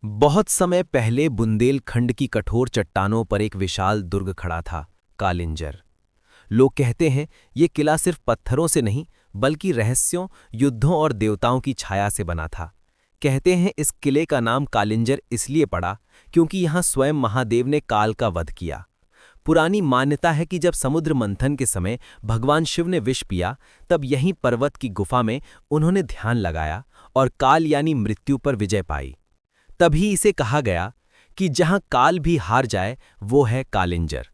बहुत समय पहले बुंदेलखंड की कठोर चट्टानों पर एक विशाल दुर्ग खड़ा था, कालिंजर। लोग कहते हैं ये किला सिर्फ पत्थरों से नहीं बल्कि रहस्यों, युद्धों और देवताओं की छाया से बना था। कहते हैं इस किले का नाम कालिंजर इसलिए पड़ा क्योंकि यहाँ स्वयं महादेव ने काल का वध किया। पुरानी मान्यता है कि जब समुद्र मंथन के समय भगवान शिव ने विष पिया, तब यहीं पर्वत की गुफा में उन्होंने ध्यान लगाया और काल यानी मृत्यु पर विजय पाई। तभी इसे कहा गया कि जहां काल भी हार जाए वो है कालिंजर।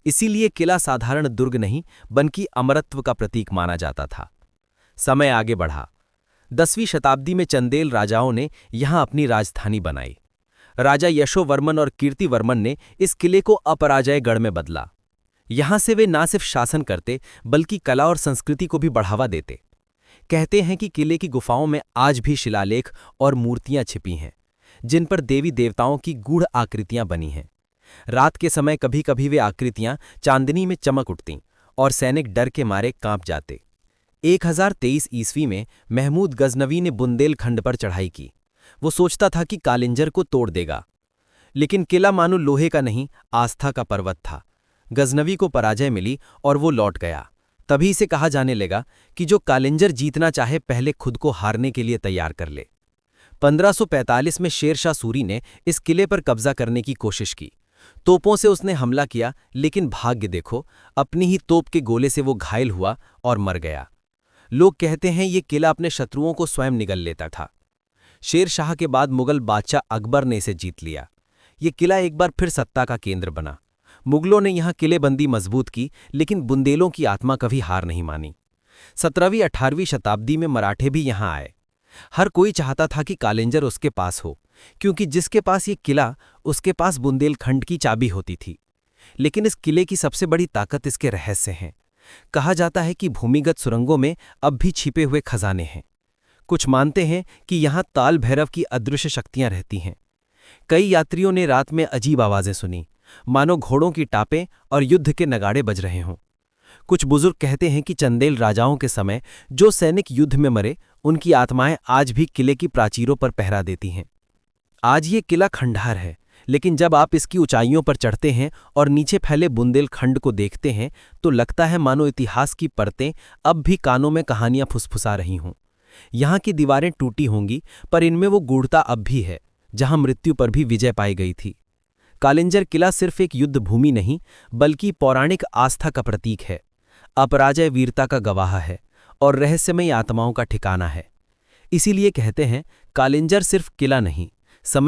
इसीलिए किला साधारण दुर्ग नहीं बल्कि अमरत्व का प्रतीक माना जाता था। समय आगे बढ़ा। 10वीं शताब्दी में चंदेल राजाओं ने यहां अपनी राजधानी बनाई। राजा यशोवर्मन और कीर्तिवर्मन ने इस किले को अपराजय गढ़ में बदला। यहां से वे ना सिर्फ शासन करते बल्कि कला और संस्कृति को भी बढ़ावा देते। कहते हैं कि किले की गुफाओं में आज भी शिलालेख और मूर्तियां छिपी हैं, जिन पर देवी देवताओं की गूढ़ आकृतियां बनी हैं। रात के समय कभी कभी वे आकृतियां चांदनी में चमक उठतीं और सैनिक डर के मारे कांप जाते। 1023 ईस्वी में महमूद गजनवी ने बुंदेलखंड पर चढ़ाई की। वो सोचता था कि कालिंजर को तोड़ देगा, लेकिन किला मानो लोहे का नहीं, आस्था का पर्वत था। गजनवी को पराजय मिली और वो लौट गया। तभी से कहा जाने लगा कि जो कालिंजर जीतना चाहे पहले खुद को हारने के लिए तैयार कर ले। 1545 में शेरशाह सूरी ने इस किले पर कब्जा करने की कोशिश की। तोपों से उसने हमला किया, लेकिन भाग्य देखो, अपनी ही तोप के गोले से वो घायल हुआ और मर गया। लोग कहते हैं ये किला अपने शत्रुओं को स्वयं निगल लेता था। शेरशाह के बाद मुगल बादशाह अकबर ने इसे जीत लिया। ये किला एक बार फिर सत्ता का केंद्र बना। मुगलों ने यहाँ किलेबंदी मजबूत की, लेकिन बुंदेलों की आत्मा कभी हार नहीं मानी। 17वीं-18वीं शताब्दी में मराठे भी यहाँ आए। हर कोई चाहता था कि कालिंजर उसके पास हो, क्योंकि जिसके पास ये किला उसके पास बुंदेलखंड की चाबी होती थी। लेकिन इस किले की सबसे बड़ी ताकत इसके रहस्य हैं। कहा जाता है कि भूमिगत सुरंगों में अब भी छिपे हुए खजाने हैं। कुछ मानते हैं कि यहाँ ताल भैरव की अदृश्य शक्तियां रहती हैं। कई यात्रियों ने रात में अजीब आवाजें सुनी, मानो घोड़ों की टापें और युद्ध के नगाड़े बज रहे हों। कुछ बुजुर्ग कहते हैं कि चंदेल राजाओं के समय जो सैनिक युद्ध में मरे, उनकी आत्माएं आज भी किले की प्राचीरों पर पहरा देती हैं। आज ये किला खंडहर है, लेकिन जब आप इसकी ऊंचाइयों पर चढ़ते हैं और नीचे फैले बुंदेलखंड को देखते हैं तो लगता है मानो इतिहास की परतें अब भी कानों में कहानियां फुसफुसा रही हों। यहाँ की दीवारें टूटी होंगी, पर इनमें वो गूढ़ता अब भी है जहां मृत्यु पर भी विजय पाई गई थी। कालिंजर किला सिर्फ एक युद्ध भूमि नहीं बल्कि पौराणिक आस्था का प्रतीक है, अपराजय वीरता का गवाह है और रहस्यमयी आत्माओं का ठिकाना है। इसीलिए कहते हैं कालिंजर सिर्फ किला नहीं